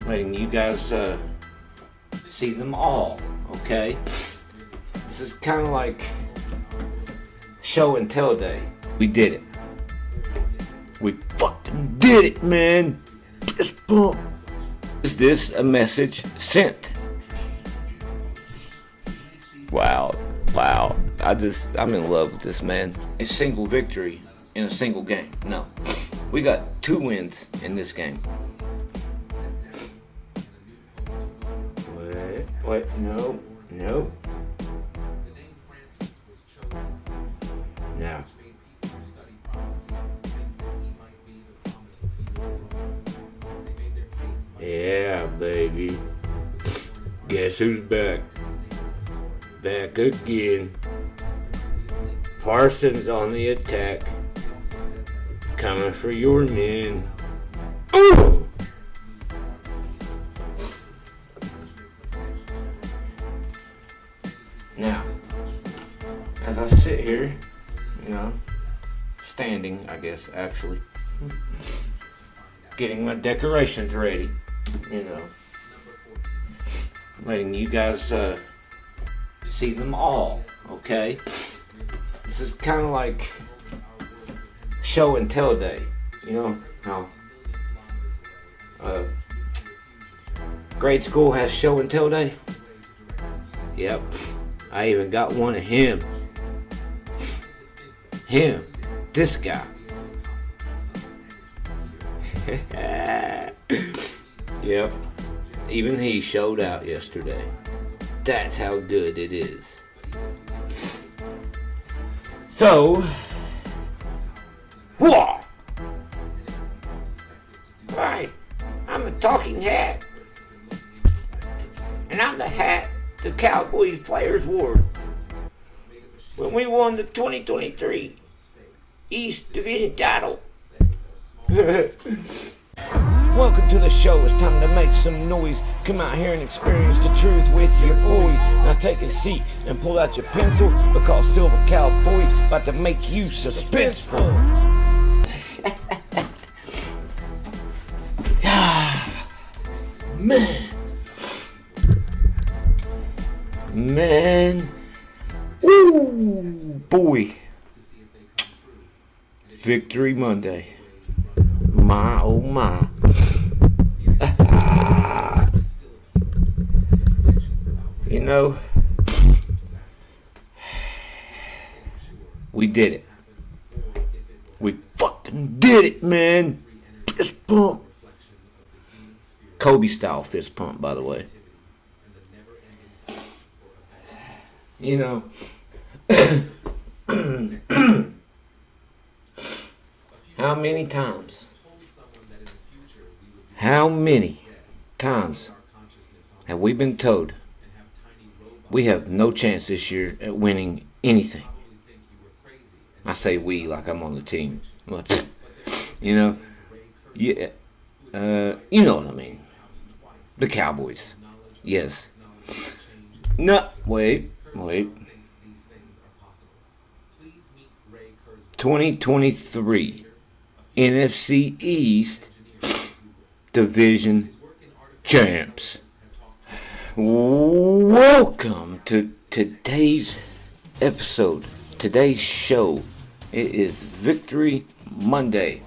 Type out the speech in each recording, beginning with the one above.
letting you guys see them all, okay? This is kind of like show and tell day. We did it. We fucking did it, man. Fist bump. Is this a message sent? Wow. I'm in love with this, man. A single victory in a single game. No. We got 2 wins in this game. Wait, no. Now. Yeah, baby. Guess who's back? Back again. Parsons on the attack. Coming for your men. Ooh! Now, as I sit here, standing, I guess, actually, getting my decorations ready, letting you guys see them all, okay? This is kind of like show and tell day, how grade school has show and tell day. Yep, I even got one of him, this guy. Yep, even he showed out yesterday. That's how good it is. So, whoa! Right, I'm a talking hat. And I'm the hat the Cowboys players wore when we won the 2023 East Division title. Welcome to the show. It's time to make some noise. Come out here and experience the truth with your boy. Now take a seat and pull out your pencil, because Silver Cowboy about to make you suspenseful. Man. Ooh, boy. Victory Monday. My, oh my. We did it. We fucking did it, man. Fist pump. Kobe style fist pump, by the way. How many times have we been told we have no chance this year at winning anything? I say we like I'm on the team. You know what I mean. The Cowboys. Yes. No, wait. 2023 NFC East Division champs. Welcome to today's episode, today's show. It is Victory Monday.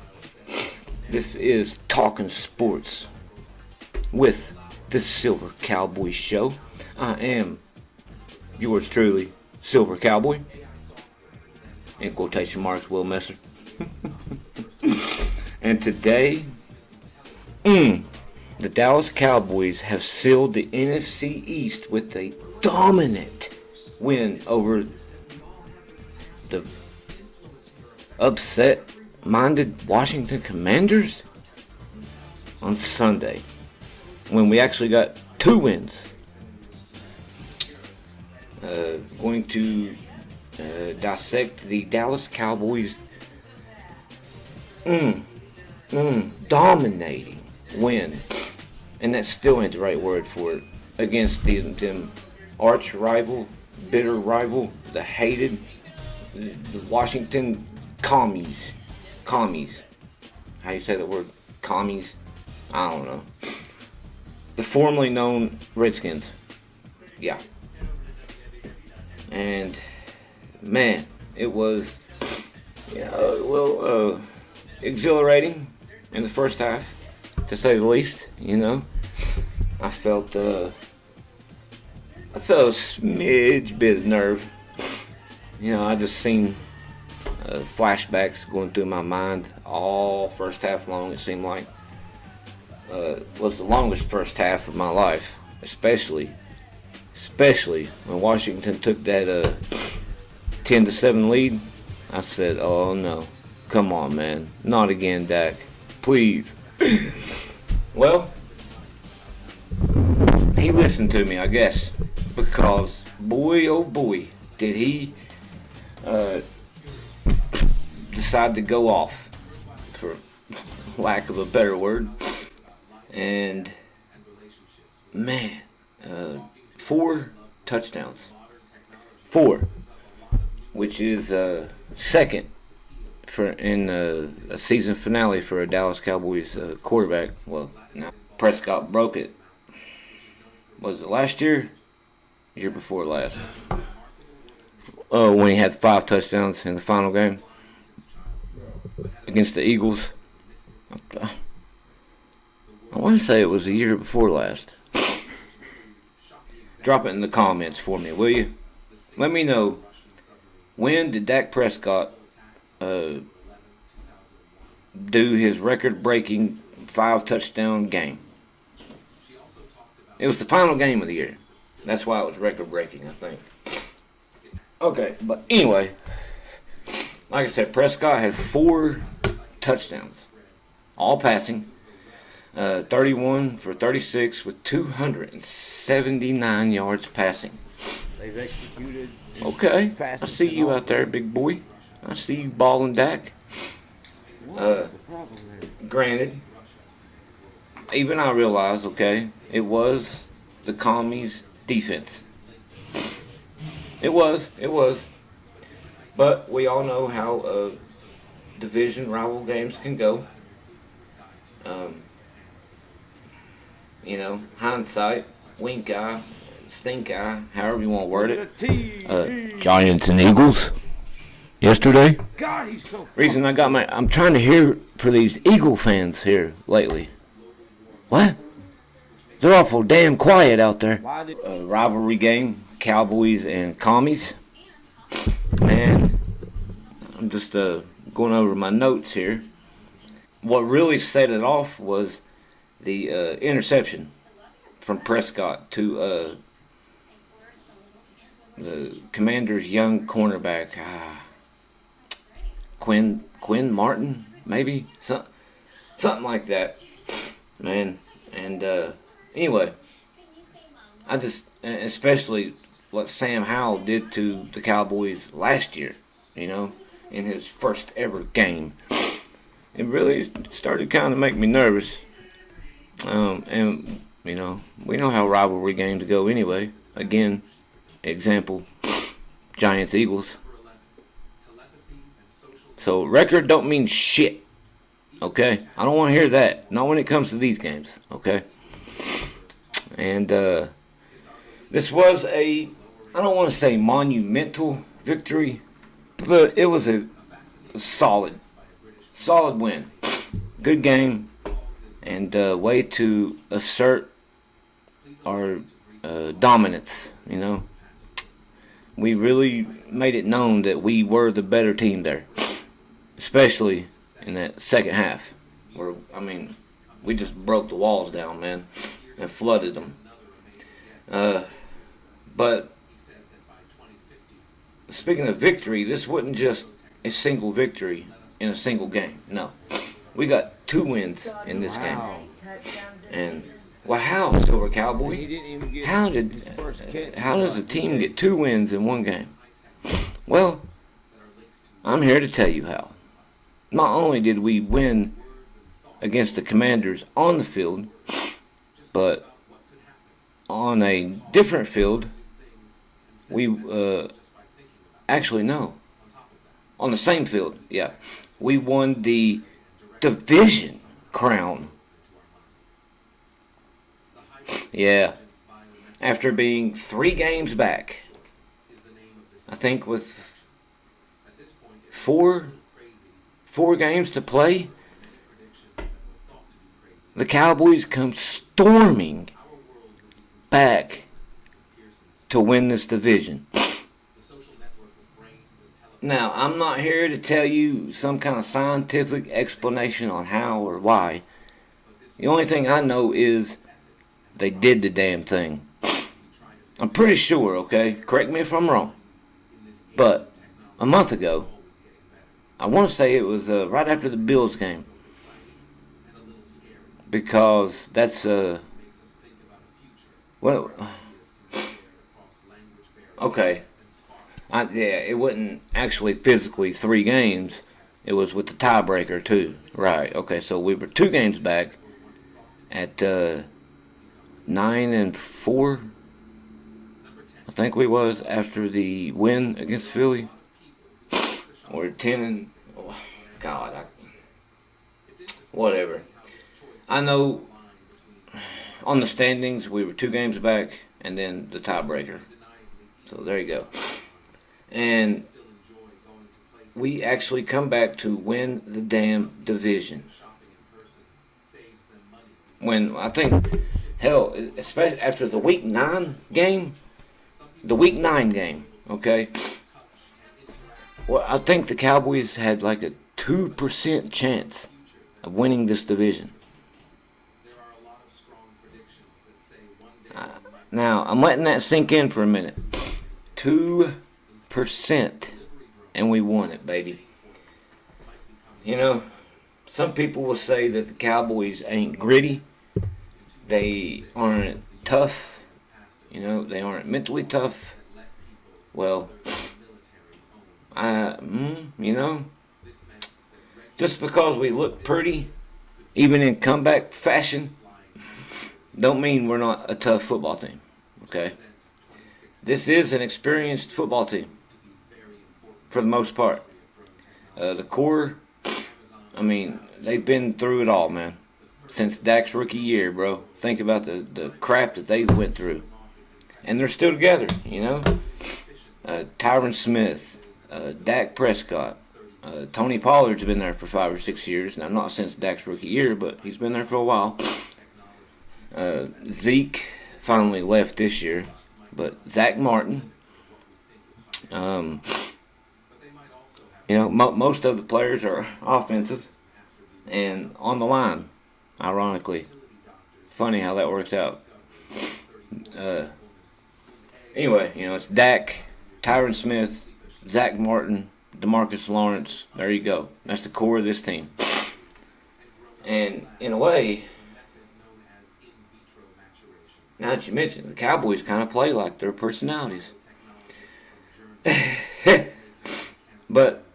This is Talkin Sports with the Silver Cowboy Show. I am yours truly, Silver Cowboy. In quotation marks, Will Messer. And today, the Dallas Cowboys have sealed the NFC East with a dominant win over the upset-minded Washington Commanders on Sunday, when we actually got 2 wins. Going to dissect the Dallas Cowboys dominating win, and that still ain't the right word for it, against them arch rival, bitter rival, the hated, the Washington commies. How you say that word? Commies? I don't know. the formerly known Redskins. Yeah. And man, it was exhilarating in the first half, to say the least. I felt a smidge bit of nerve. I just seen flashbacks going through my mind all first half long. It seemed like was the longest first half of my life, especially when Washington took that 10-7 lead. I said, "Oh no, come on, man, not again, Dak, please." Well, he listened to me, I guess, because boy, oh boy, did he decide to go off, for lack of a better word. And man, 4 touchdowns, 4, which is second in a season finale for a Dallas Cowboys quarterback. Well, no, Prescott broke it. Was it last year? Year before last? Oh, when he had 5 touchdowns in the final game against the Eagles. I want to say it was the year before last. Drop it in the comments for me, will you? Let me know, when did Dak Prescott do his record-breaking 5 touchdown game? It was the final game of the year. That's why it was record-breaking, I think. Okay, but anyway, like I said, Prescott had 4 touchdowns, all passing. 31 for 36 with 279 yards passing. They've executed. Okay, I see you out there, big boy. I see you balling, Dak. Granted, even I realize, okay, it was the Commies' defense. It was. But we all know how division rival games can go. Hindsight, wink eye, stink eye, however you want to word it. Giants and Eagles yesterday. God, he's so Reason I got I'm trying to hear for these Eagle fans here lately. What? They're awful damn quiet out there. Rivalry game, Cowboys and Commies. Man, I'm just going over my notes here. What really set it off was the interception from Prescott to the Commanders' young cornerback, Quinn Martin, maybe? Something like that, man. And anyway, I just, especially what Sam Howell did to the Cowboys last year, in his first ever game. It really started kind of make me nervous. And, we know how rivalry games go anyway. Again, example, Giants-Eagles. So, record don't mean shit, okay? I don't want to hear that. Not when it comes to these games, okay? And, this was I don't want to say monumental victory, but it was a solid win. Good game. And way to assert our dominance, We really made it known that we were the better team there. Especially in that second half. Where, we just broke the walls down, man. And flooded them. But, speaking of victory, this wasn't just a single victory in a single game. No. We got 2 wins in this game. And, how, Silver Cowboy? How does a team get 2 wins in one game? Well, I'm here to tell you how. Not only did we win against the Commanders on the field, but on a different field, we, on the same field, yeah. We won the division crown. Yeah. After being 3 games back, I think with four games to play, the Cowboys come storming back to win this division. Now, I'm not here to tell you some kind of scientific explanation on how or why. The only thing I know is they did the damn thing. I'm pretty sure, okay? Correct me if I'm wrong. But a month ago, I want to say it was right after the Bills game. Because that's, well, okay. It wasn't actually physically 3 games. It was with the tiebreaker, too. Right, okay, so we were 2 games back at 9-4. I think we was after the win against Philly. Or 10 oh, God, whatever. I know on the standings we were 2 games back and then the tiebreaker. So there you go. And we actually come back to win the damn division. When I think, hell, especially after the Week 9 game, okay? Well, I think the Cowboys had like a 2% chance of winning this division. Now, I'm letting that sink in for a minute. 2%. And we won it, baby. You know, some people will say that the Cowboys ain't gritty. They aren't tough. You know, they aren't mentally tough. Well, you know, just because we look pretty, even in comeback fashion, don't mean we're not a tough football team, okay? This is an experienced football team, for the most part. The core, I mean, they've been through it all, man. Since Dak's rookie year, bro. Think about the crap that they went through. And they're still together, you know? Tyron Smith, Dak Prescott, Tony Pollard's been there for 5 or 6 years. Now, not since Dak's rookie year, but he's been there for a while. Zeke finally left this year, but Zach Martin, you know, most of the players are offensive and on the line, ironically. Funny how that works out. Anyway, you know, it's Dak, Tyron Smith, Zach Martin, DeMarcus Lawrence. There you go. That's the core of this team. And in a way, now that you mention it, the Cowboys kind of play like their personalities. But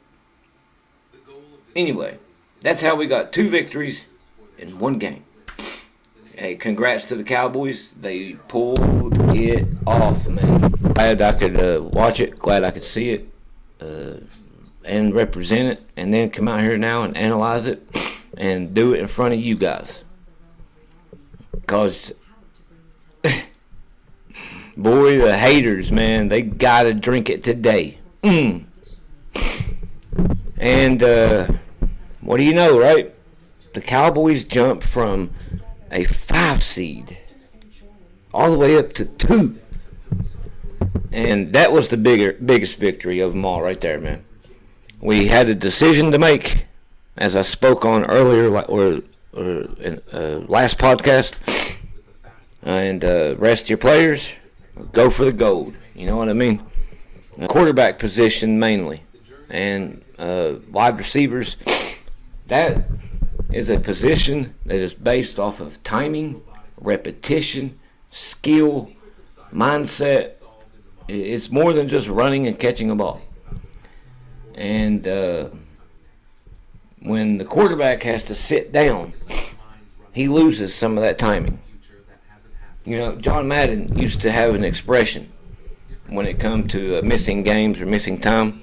anyway, that's how we got 2 victories in 1 game. Hey, congrats to the Cowboys. They pulled it off, man. Glad I could watch it. Glad I could see it and represent it. And then come out here now and analyze it and do it in front of you guys. Because, boy, the haters, man, they got to drink it today. And what do you know, right? The Cowboys jumped from a 5 seed all the way up to 2. And that was the biggest victory of them all right there, man. We had a decision to make, as I spoke on earlier, or in last podcast. And rest your players, go for the gold. You know what I mean? Quarterback position mainly. And wide receivers, that is a position that is based off of timing, repetition, skill, mindset. It's more than just running and catching a ball. And when the quarterback has to sit down, he loses some of that timing. You know, John Madden used to have an expression when it comes to missing games or missing time.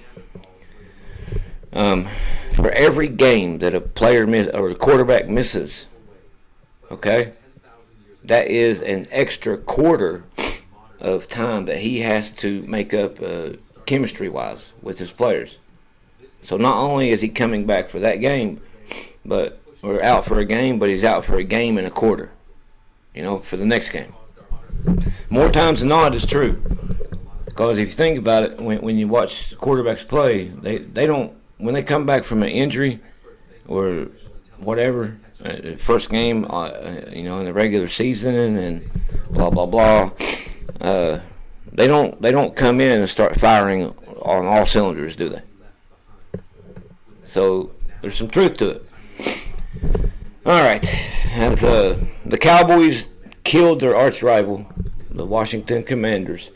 For every game that a player or a quarterback misses, okay, that is an extra quarter of time that he has to make up chemistry-wise with his players. So not only is he coming back for that game, or out for a game, but he's out for a game and a quarter, for the next game. More times than not, it's true. Because if you think about it, when you watch quarterbacks play, they don't, when they come back from an injury or whatever, first game, in the regular season and blah blah blah, they don't come in and start firing on all cylinders, do they? So there's some truth to it. All right, as the Cowboys killed their arch rival, the Washington Commanders,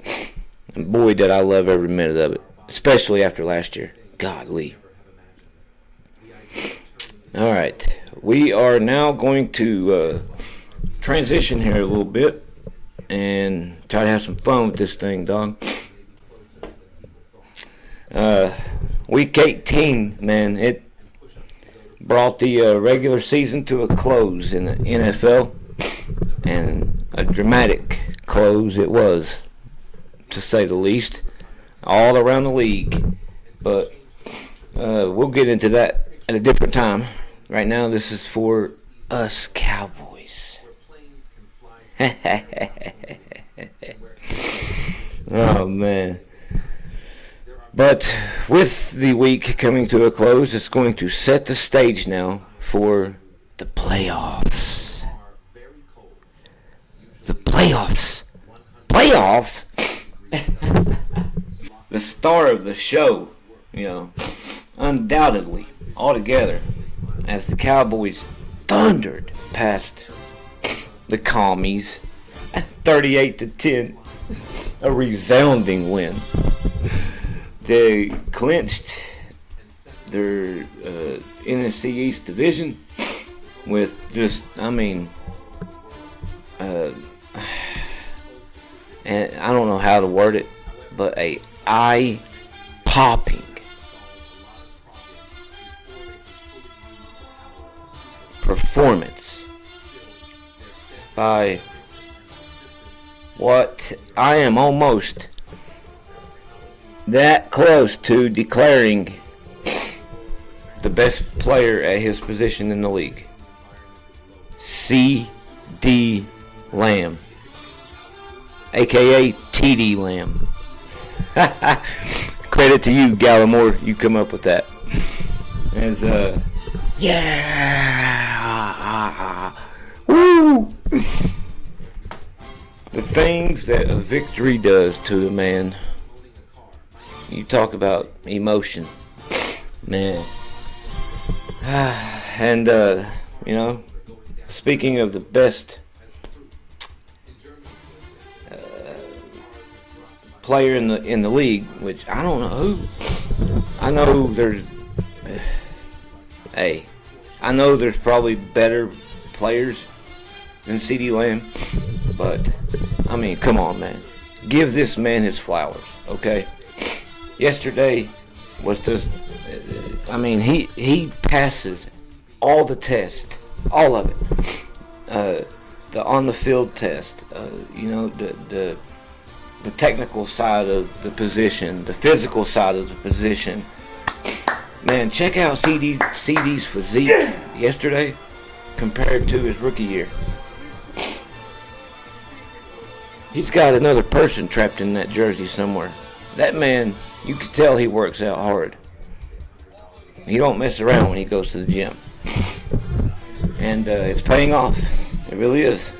and boy did I love every minute of it, especially after last year. Godly. All right, we are now going to transition here a little bit and try to have some fun with this thing, dog. Week 18, man, it brought the regular season to a close in the NFL, and a dramatic close it was, to say the least, all around the league. But we'll get into that at a different time. Right now, this is for us Cowboys. Oh, man. But with the week coming to a close, it's going to set the stage now for the playoffs. The playoffs. Playoffs? The star of the show, undoubtedly, altogether, as the Cowboys thundered past the Commies 38-10, a resounding win. They clinched their NFC East division with just, and I don't know how to word it, but a eye-popping performance by what I am almost that close to declaring the best player at his position in the league. C.D. Lamb, a.k.a. T.D. Lamb. Credit to you, Gallimore. You come up with that. As, yeah! Woo! The things that a victory does to a man. You talk about emotion, man. And, speaking of the best player in the league, which I don't know who. I know there's I know there's probably better players than C.D. Lamb, but come on, man. Give this man his flowers, okay? Yesterday was just, he passes all the tests, all of it. The on the field test, the technical side of the position, the physical side of the position. Man, check out CD's physique yesterday compared to his rookie year. He's got another person trapped in that jersey somewhere. That man, you can tell he works out hard. He don't mess around when he goes to the gym. And it's paying off. It really is.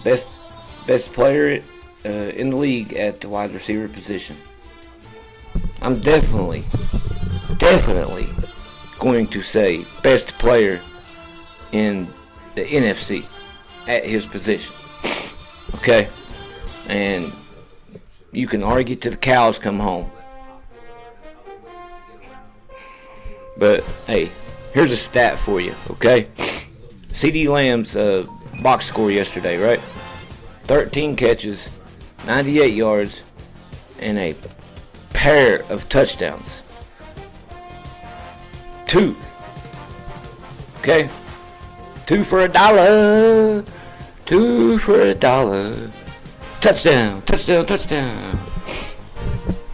Best player in the league at the wide receiver position. I'm definitely going to say best player in the NFC at his position. Okay? And you can argue till the cows come home. But, hey, here's a stat for you, okay? C.D. Lamb's box score yesterday, right? 13 catches, 98 yards, and a pair of touchdowns. 2. Okay? 2 for $1. 2 for $1. Touchdown, touchdown, touchdown.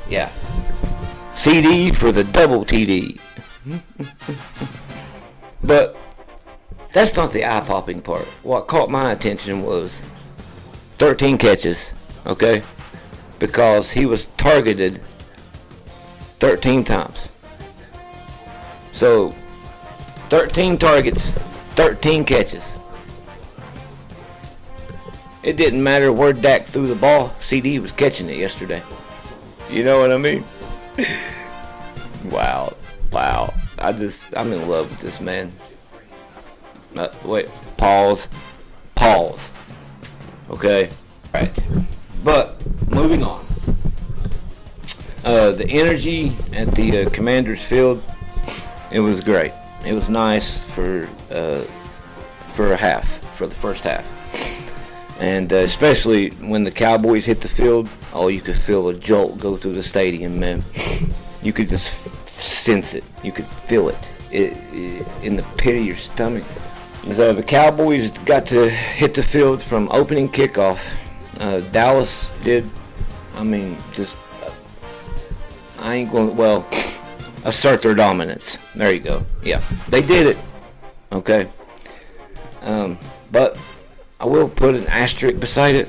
Yeah. CD for the double TD. But that's not the eye-popping part. What caught my attention was 13 catches, okay? Because he was targeted 13 times. So, 13 targets, 13 catches. It didn't matter where Dak threw the ball. CD was catching it yesterday. You know what I mean? Wow. I'm in love with this man. Wait, pause. Okay? Right. But, moving on. The energy at the Commanders Field, it was great. It was nice for the first half. And especially when the Cowboys hit the field, you could feel a jolt go through the stadium, man. You could just sense it. You could feel it in the pit of your stomach. So the Cowboys got to hit the field from opening kickoff. Dallas did, assert their dominance. There you go. Yeah, they did it. Okay. But I will put an asterisk beside it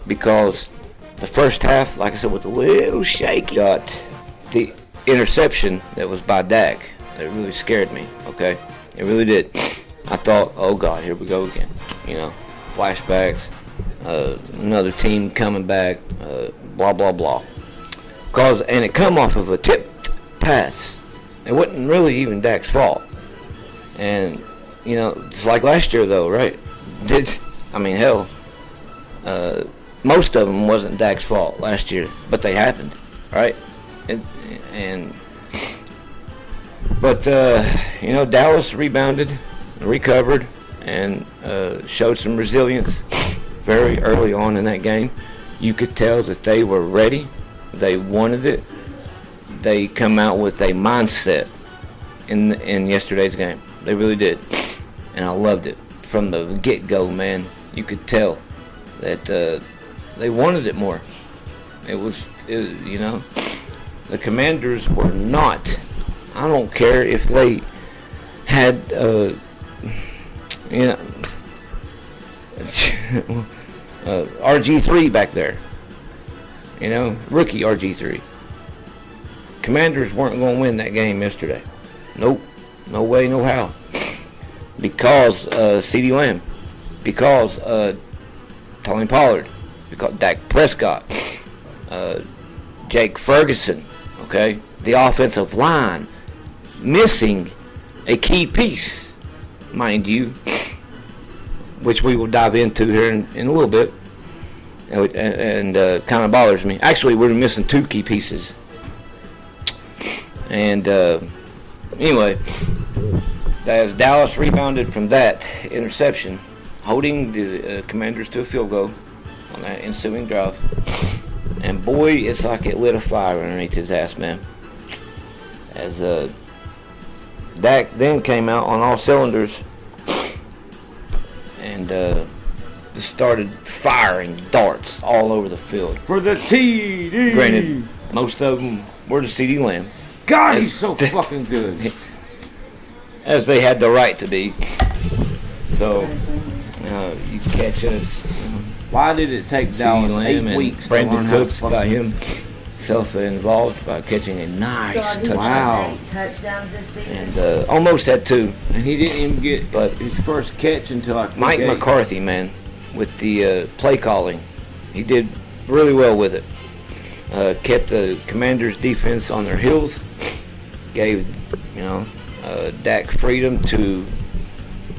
because the first half, like I said, was a little shaky. Got the interception that was by Dak. It really scared me. Okay, it really did. I thought, oh God, here we go again. You know, flashbacks, another team coming back, blah blah blah. And it come off of a tipped pass. It wasn't really even Dak's fault. And you know, it's like last year though, right? Most of them wasn't Dak's fault last year, but they happened, right? But Dallas rebounded, recovered, and showed some resilience very early on in that game. You could tell that they were ready. They wanted it. They come out with a mindset in yesterday's game. They really did, and I loved it from the get-go, man. You could tell that they wanted it more. The Commanders were not. I don't care if they had, RG3 back there. You know, rookie RG3. Commanders weren't going to win that game yesterday. Nope. No way, no how. Because CeeDee Lamb. Because Tony Pollard. Because Dak Prescott. Jake Ferguson. Okay? The offensive line missing a key piece, mind you, which we will dive into here in a little bit. And kind of bothers me. Actually, we're missing 2 key pieces. And anyway, as Dallas rebounded from that interception, holding the Commanders to a field goal on that ensuing drive. And boy, it's like it lit a fire underneath his ass, man. As Dak then came out on all cylinders and just started firing darts all over the field. For the TD! Granted, most of them were to CeeDee Lamb. God, he's so fucking good. As they had the right to be. So, you catch us. Why did it take Dallas 8 weeks? Brandon Cooks got himself involved by catching a nice touchdown. Wow. And almost had 2. And he didn't even get his first catch until I Mike McCarthy, man, with the play calling. He did really well with it. Kept the Commanders' defense on their heels. Gave, Dak freedom to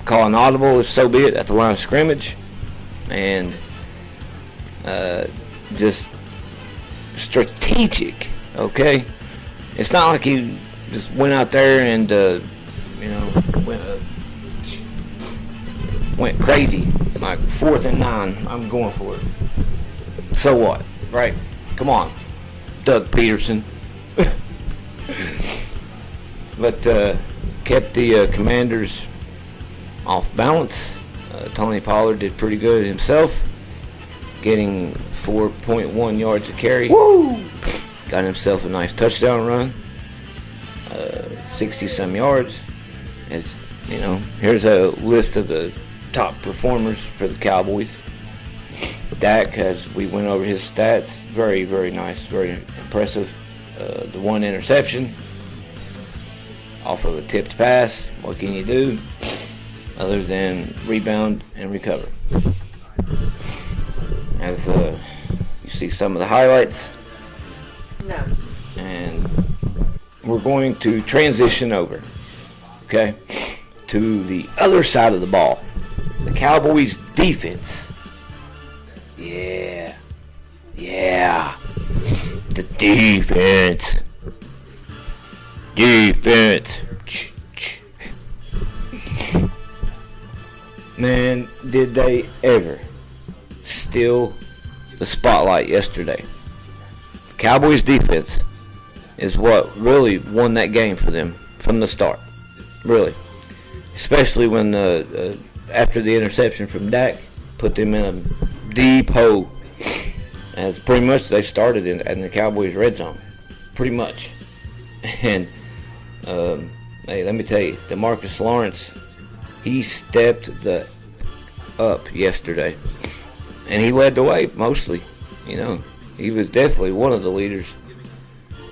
call an audible, if so be it, at the line of scrimmage. And just strategic, okay? It's not like he just went out there and, went crazy. Like 4th and 9, I'm going for it. So what, right? Come on, Doug Peterson. But kept the Commanders off balance. Tony Pollard did pretty good himself, getting 4.1 yards a carry. Woo! Got himself a nice touchdown run, 60-some yards. As you know, here's a list of the top performers for the Cowboys. Dak, as we went over his stats, very, very nice, very impressive. The one interception off of a tipped pass. What can you do other than rebound and recover? As you see some of the highlights. No. And we're going to transition over, okay, to the other side of the ball. The Cowboys defense. Yeah. The defense. Man, did they ever steal the spotlight yesterday? Cowboys defense is what really won that game for them from the start. Really. Especially when after the interception from Dak, put them in a deep hole. As pretty much they started in the Cowboys red zone. Pretty much. And hey, let me tell you, DeMarcus Lawrence, he stepped up yesterday. And he led the way mostly. You know, he was definitely one of the leaders.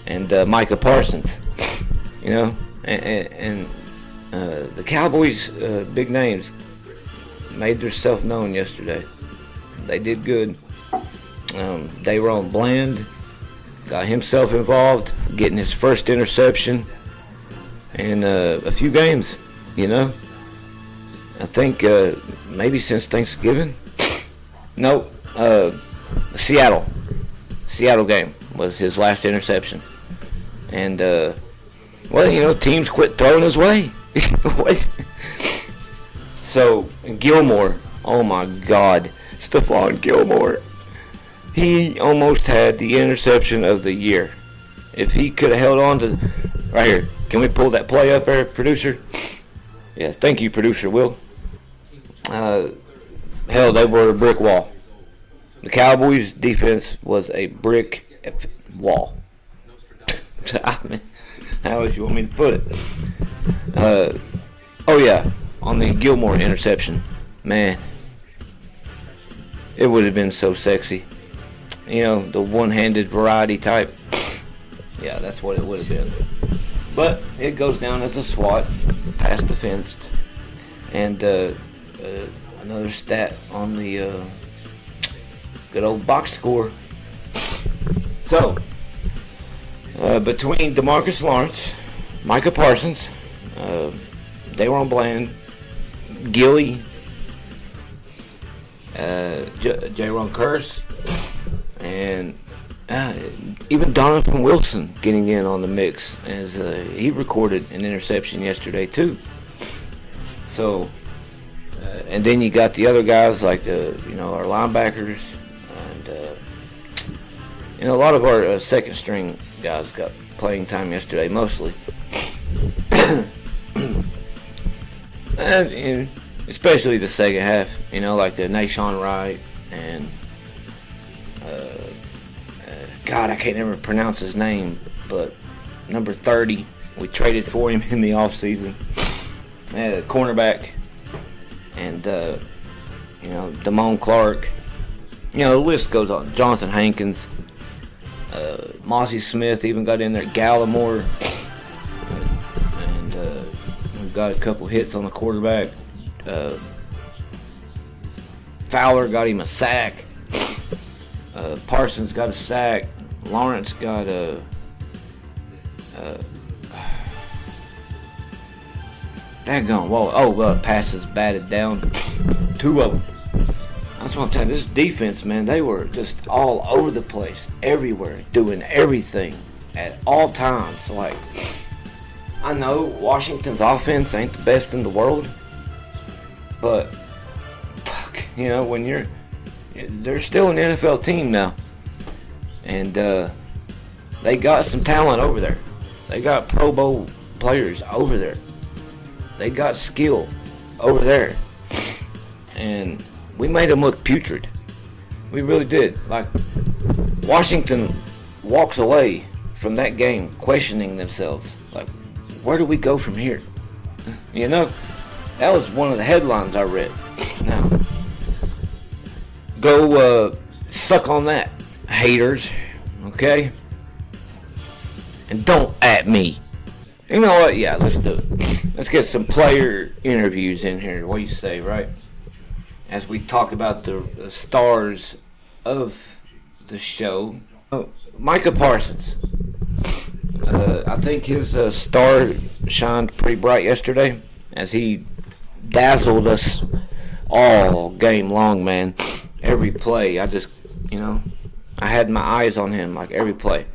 And Micah Parsons, you know, and the Cowboys' big names made themselves known yesterday. They did good. Daron Bland got himself involved, getting his first interception in a few games, you know. I think maybe since Thanksgiving. No, Seattle game was his last interception. And, well, you know, teams quit throwing his way. So, Gilmore, oh my God, Stephon Gilmore, he almost had the interception of the year. If he could have held on to, right here, can we pull that play up there, producer? Yeah, thank you, producer Will. Hell, they were a brick wall. The Cowboys' defense was a brick wall. I mean, how else you want me to put it? Oh yeah, on the Gilmore interception, man, it would have been so sexy. You know, the one-handed variety type. Yeah, that's what it would have been. But it goes down as a swat, pass defensed, and another stat on the good old box score. So, between DeMarcus Lawrence, Micah Parsons, Daron Bland, Gilly, Jaron Kearse, and even Donovan Wilson getting in on the mix, as he recorded an interception yesterday too. So, and then you got the other guys like you know, our linebackers, and you know, a lot of our second string guys got playing time yesterday, mostly. and especially the second half, you know, like Nahshon Wright and God, I can't ever pronounce his name, but number 30, we traded for him in the offseason. Cornerback, and you know, Damone Clark. You know, the list goes on. Jonathan Hankins, Mozzie Smith even got in there. Gallimore, and we've got a couple hits on the quarterback. Fowler got him a sack. Parsons got a sack. Lawrence got a daggone, whoa, passes batted down. Two of them. That's what I'm telling you. This defense, man, they were just all over the place, everywhere, doing everything at all times. Like, I know Washington's offense ain't the best in the world, but fuck, you know, when they're still an NFL team now, and they got some talent over there. They got Pro Bowl players over there. They got skill over there. and we made them look putrid. We really did. Like, Washington walks away from that game questioning themselves. Like, where do we go from here? You know, that was one of the headlines I read. Now, go suck on that, haters, okay? And don't at me. You know what? Yeah, let's do it. Let's get some player interviews in here. What do you say, right? As we talk about the stars of the show. Micah Parsons. I think his star shined pretty bright yesterday as he dazzled us all game long, man. Every play, I had my eyes on him like every play.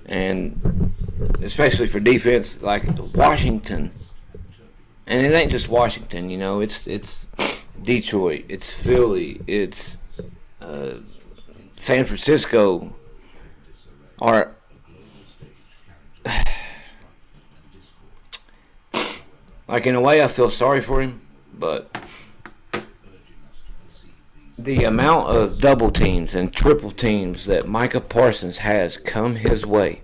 And especially for defense, like Washington. And it ain't just Washington, you know, it's Detroit, it's Philly, it's San Francisco. Are like, in a way I feel sorry for him, but the amount of double teams and triple teams that Micah Parsons has come his way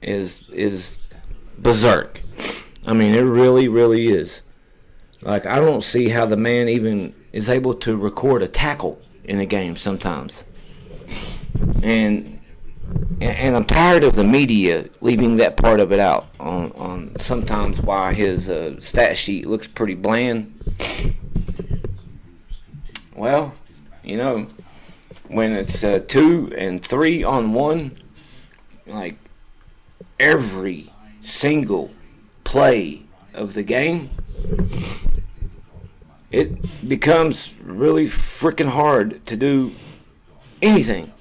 is berserk. I mean, it really, really is. Like, I don't see how the man even is able to record a tackle in a game sometimes. And I'm tired of the media leaving that part of it out on sometimes why his stat sheet looks pretty bland. Well, you know, when it's 2 and 3 on 1, like every single play of the game, it becomes really freaking hard to do anything.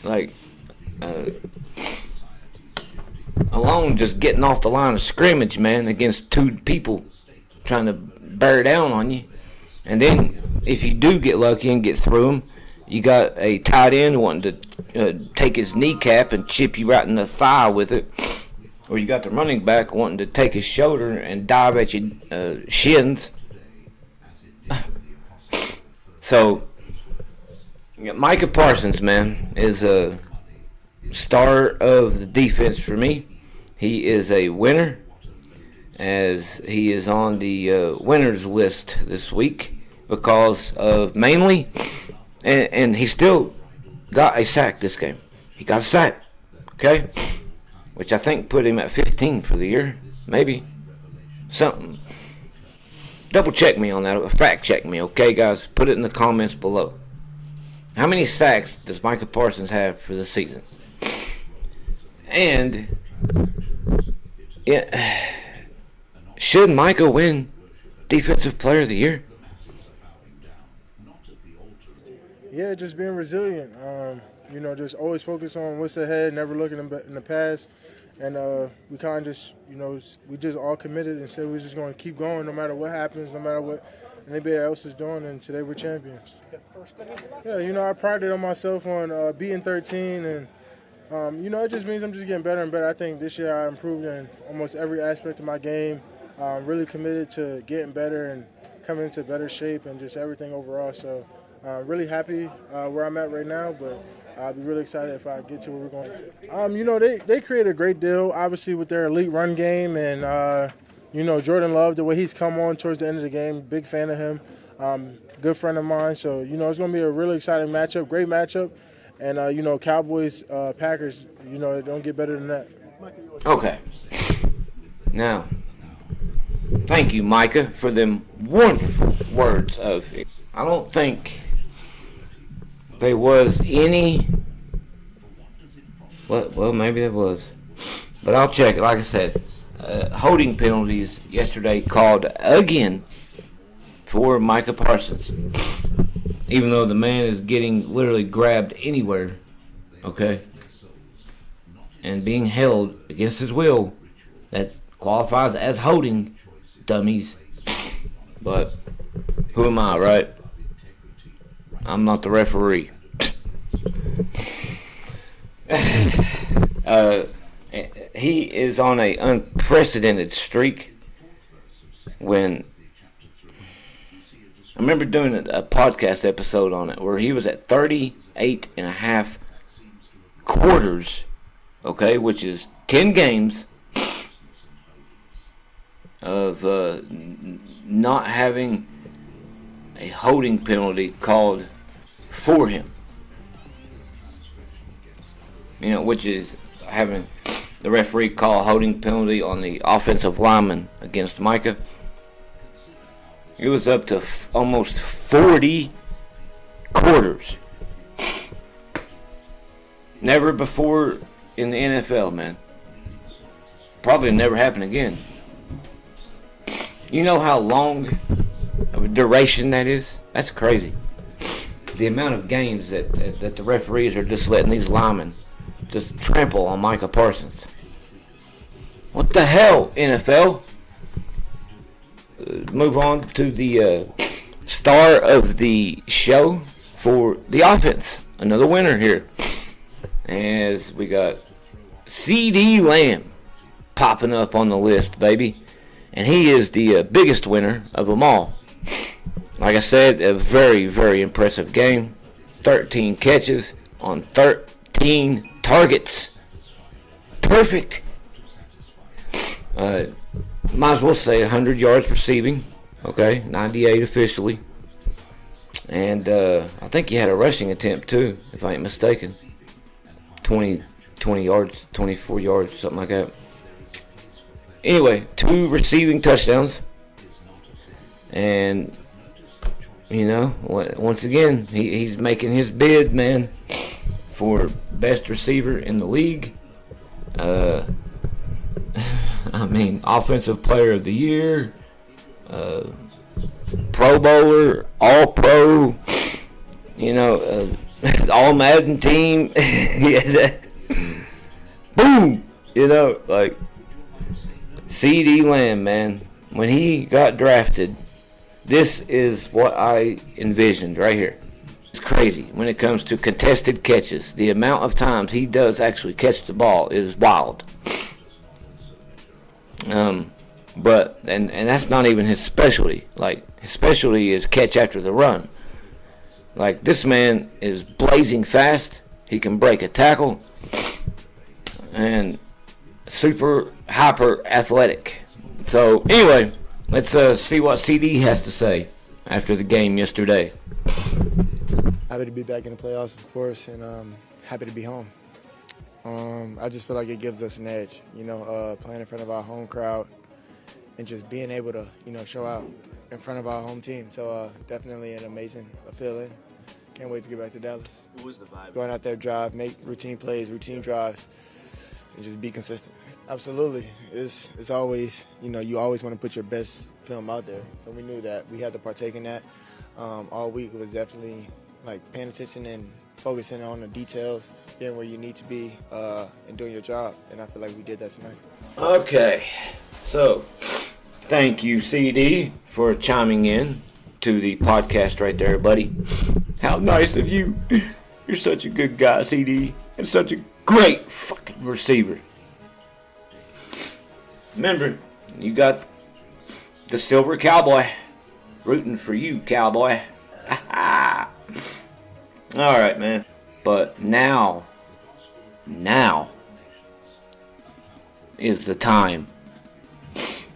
Like, alone just getting off the line of scrimmage, man, against 2 people trying to bear down on you. And then if you do get lucky and get through them, you got a tight end wanting to take his kneecap and chip you right in the thigh with it. Or you got the running back wanting to take his shoulder and dive at your shins. So, Micah Parsons, man, is a star of the defense for me. He is a winner, as he is on the winners list this week because of mainly, and he still got a sack this game. He got a sack, okay? Which I think put him at 15 for the year, maybe. Something. Double check me on that, fact check me, okay, guys? Put it in the comments below. How many sacks does Micah Parsons have for the season? And should Micah win Defensive Player of the Year? Yeah, just being resilient. You know, just always focus on what's ahead, never looking in the past. And we kind of just, you know, we just all committed and said we're just going to keep going no matter what happens, no matter what anybody else is doing, and today we're champions. Yeah, you know, I prided on myself on beating 13, and, you know, it just means I'm just getting better and better. I think this year I improved in almost every aspect of my game. Really committed to getting better and coming into better shape and just everything overall. So really happy where I'm at right now, but I'll be really excited if I get to where we're going. You know, they created a great deal, obviously, with their elite run game. And, you know, Jordan Love, the way he's come on towards the end of the game, big fan of him, good friend of mine. So, you know, it's going to be a really exciting matchup, great matchup. And, you know, Cowboys, Packers, you know, it don't get better than that. Okay. Now, thank you, Micah, for them wonderful words of it. I don't think there was any. Well, maybe there was, but I'll check it. Like I said, holding penalties yesterday called again for Micah Parsons, even though the man is getting literally grabbed anywhere, okay, and being held against his will. That qualifies as holding, dummies. But who am I, right? I'm not the referee. He is on an unprecedented streak when I remember doing a podcast episode on it where he was at 38 and a half quarters, okay, which is 10 games of not having a holding penalty called for him. You know, which is having the referee call a holding penalty on the offensive lineman against Micah. It was up to almost 40 quarters. Never before in the NFL, man. Probably never happen again. You know how long of a duration that is? That's crazy. The amount of games that the referees are just letting these linemen just trample on Micah Parsons. What the hell, NFL? Move on to the star of the show for the offense. Another winner here. As we got CD Lamb popping up on the list, baby. And he is the biggest winner of them all. Like I said, a very, very impressive game. 13 catches on 13 targets. Perfect. Might as well say 100 yards receiving. Okay, 98 officially. And I think he had a rushing attempt too, if I ain't mistaken. 20 yards, 24 yards, something like that. Anyway, 2 receiving touchdowns. And, you know, once again, he's making his bid, man, for best receiver in the league. I mean, offensive player of the year, Pro Bowler, All Pro, you know, All Madden team. Boom! You know, like, CD Lamb, man, when he got drafted, this is what I envisioned right here. It's crazy when it comes to contested catches. The amount of times he does actually catch the ball is wild. But that's not even his specialty. Like, his specialty is catch after the run. Like, this man is blazing fast. He can break a tackle. And super hyper athletic. So anyway, let's see what CD has to say after the game yesterday. Happy to be back in the playoffs, of course, and happy to be home. I just feel like it gives us an edge, you know, playing in front of our home crowd and just being able to, you know, show out in front of our home team. So definitely an amazing feeling. Can't wait to get back to Dallas. What was the vibe? Going out there, drive, make routine plays, routine drives, and just be consistent. Absolutely. It's always, you know, you always want to put your best film out there. And we knew that. We had to partake in that. All week it was definitely like paying attention and focusing on the details, being where you need to be, and doing your job. And I feel like we did that tonight. Okay. So, thank you, CD, for chiming in to the podcast right there, buddy. How nice of you. You're such a good guy, CD. And such a great fucking receiver. Remember, you got the Silver Cowboy rooting for you, Cowboy. Alright, man. But now is the time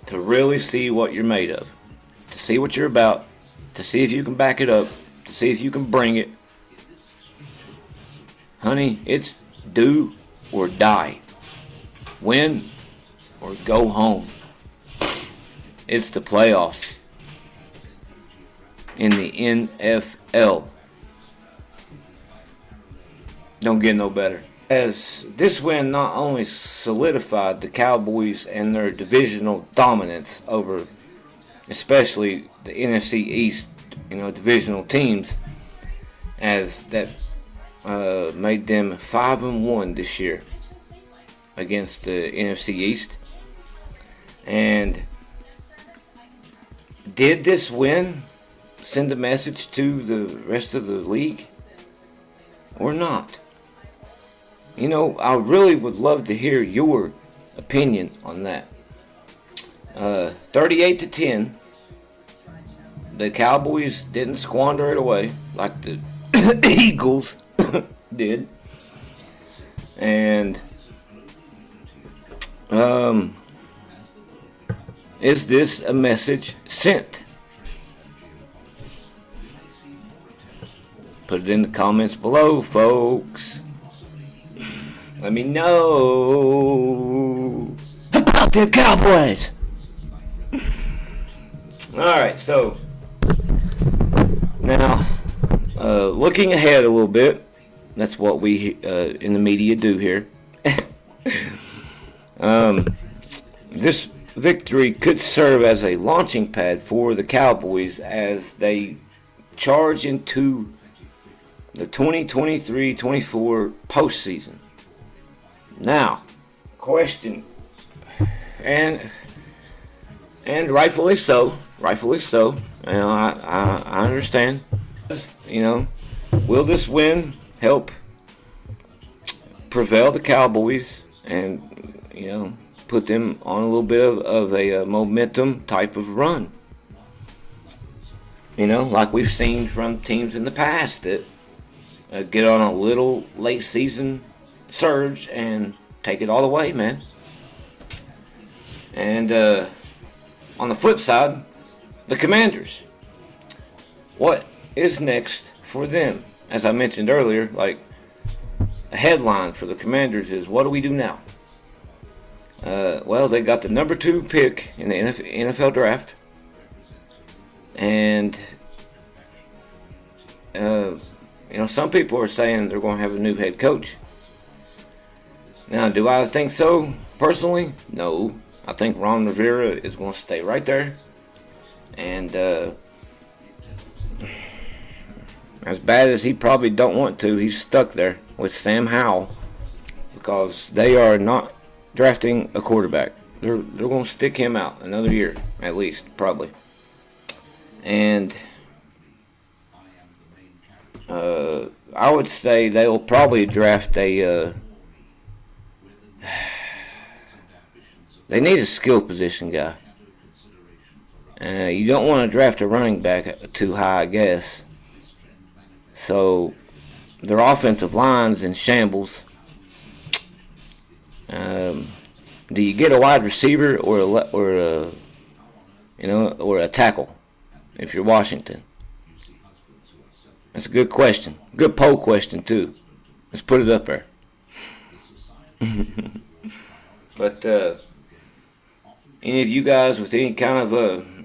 to really see what you're made of. To see what you're about. To see if you can back it up. To see if you can bring it. Honey, it's do or die. Win or go home. It's the playoffs in the NFL. Don't get no better. As this win not only solidified the Cowboys and their divisional dominance over especially the NFC East, you know, divisional teams, as that made them 5-1 this year against the NFC East. And did this win send a message to the rest of the league or not? You know, I really would love to hear your opinion on that. 38-10, the Cowboys didn't squander it away like the Eagles did. And is this a message sent? Put it in the comments below, folks. Let me know about the Cowboys. Alright, so now looking ahead a little bit. That's what we in the media do here. This victory could serve as a launching pad for the Cowboys as they charge into the 2023-24 postseason. Now, question, and rightfully so. You know, I understand. You know, will this win help prevail the Cowboys and, you know, put them on a little bit of a momentum type of run? You know, like we've seen from teams in the past that get on a little late season surge and take it all the way, man. And on the flip side, the Commanders. What is next for them? As I mentioned earlier, like a headline for the Commanders is, what do we do now? Well, they got the number 2 pick in the NFL draft. And you know, some people are saying they're going to have a new head coach. Now, do I think so? Personally, no. I think Ron Rivera is going to stay right there. And as bad as he probably don't want to, he's stuck there with Sam Howell because they are not drafting a quarterback. They're going to stick him out another year, at least, probably. And I would say they'll probably draft a they need a skill position guy. You don't want to draft a running back too high, I guess. So their offensive line's in shambles. Do you get a wide receiver or a tackle if you're Washington? That's a good question. Good poll question too. Let's put it up there. But any of you guys with any kind of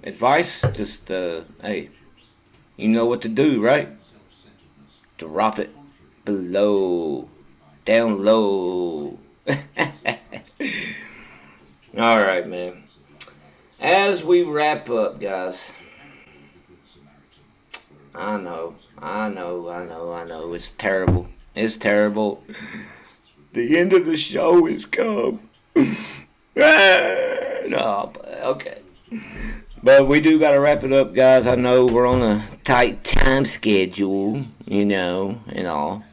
advice, just hey, you know what to do, right? Drop it below, down low. All right, man. As we wrap up, guys. I know. It's terrible. It's terrible. The end of the show has come. No, okay. But we do got to wrap it up, guys. I know we're on a tight time schedule, you know, and all.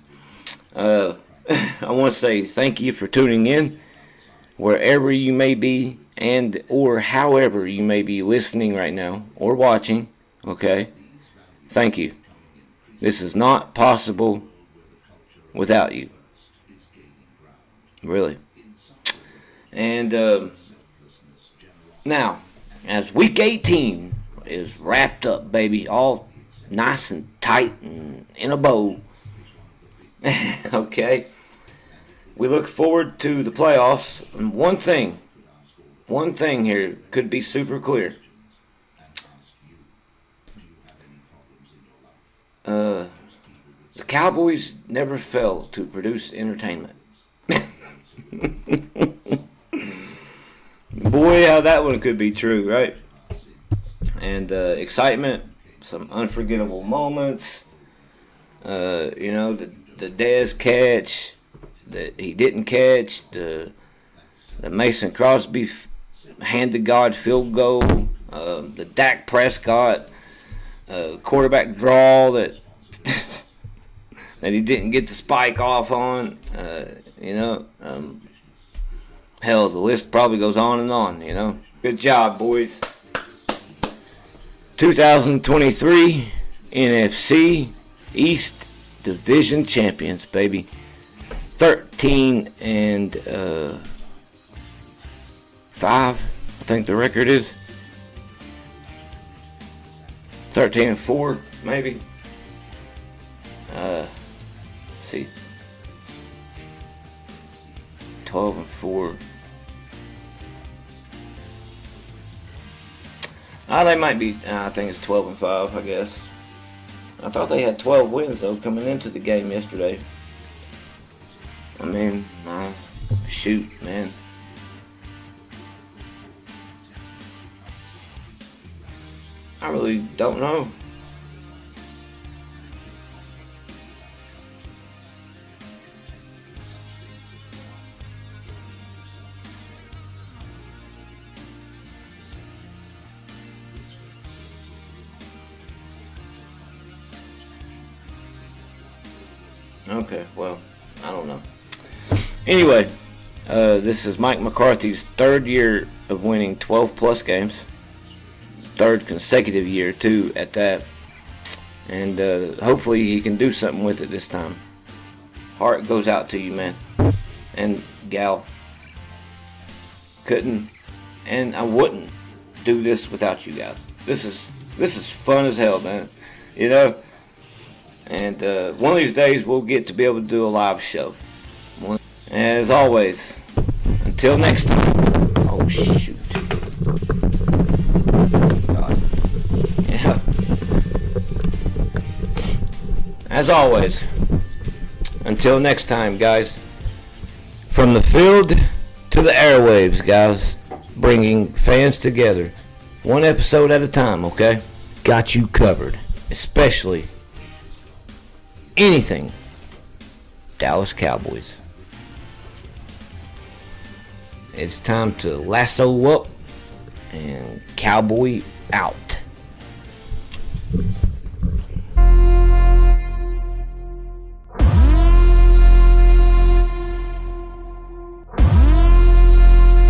I want to say thank you for tuning in, wherever you may be, and or however you may be listening right now or watching, okay? Thank you. This is not possible without you. Really. And now, as week 18 is wrapped up, baby, all nice and tight and in a bow. Okay. We look forward to the playoffs. And one thing here could be super clear. The Cowboys never fail to produce entertainment. Boy, how that one could be true, right? And excitement, some unforgettable moments. You know, the Dez catch that he didn't catch, the Mason Crosby hand to God field goal, the Dak Prescott quarterback draw that that he didn't get the spike off on. You know, hell, the list probably goes on and on. You know, good job, boys. 2023 NFC East Division champions, baby. 13-5, I think the record is. 13-4, maybe. See, 12-4. They might be. I think it's 12-5. I guess. I thought they had 12 wins though coming into the game yesterday. I mean, shoot, man. I really don't know. Okay, well, I don't know. Anyway, this is Mike McCarthy's third year of winning 12-plus games. Third consecutive year, too, at that. And hopefully he can do something with it this time. Heart goes out to you, man. And gal. Couldn't, and I wouldn't do this without you guys. This is fun as hell, man. You know? And one of these days we'll get to be able to do a live show. As always, until next time. Oh shoot. God. Yeah. As always, until next time, guys. From the field to the airwaves, guys. Bringing fans together. One episode at a time, okay? Got you covered. Especially anything Dallas Cowboys. It's time to lasso up and cowboy out.